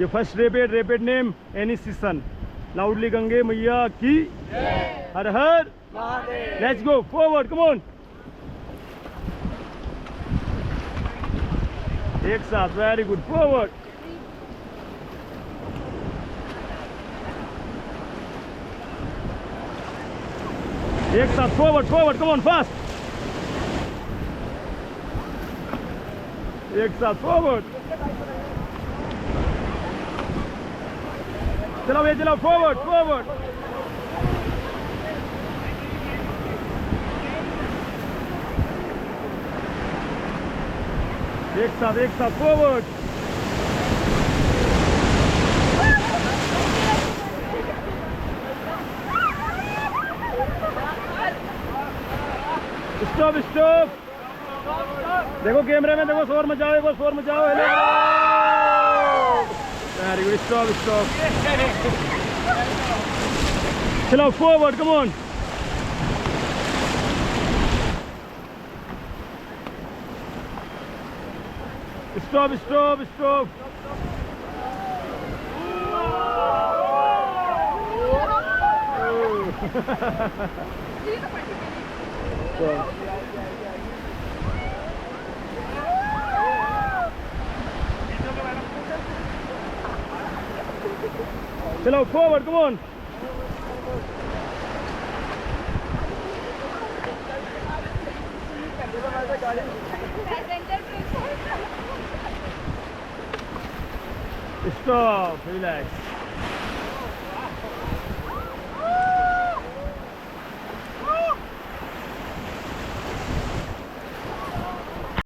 ये first rapid name any season loudly गंगे मैया की हर हर let's go forward come on एक साथ वेरी गुड फॉरवर्ड एक साथ फॉरवर्ड कम ऑन फास्ट एक साथ फॉरवर्ड चलो ये चलो फॉरवर्ड एक साथ फॉरवर्ड स्टॉप देखो कैमरे में देखो शोर मचाओ एक बार शोर मचाओ हेलो वेरी गुड स्टॉप चलो फॉरवर्ड कम ऑन स्टॉप चलो forward come on stop relax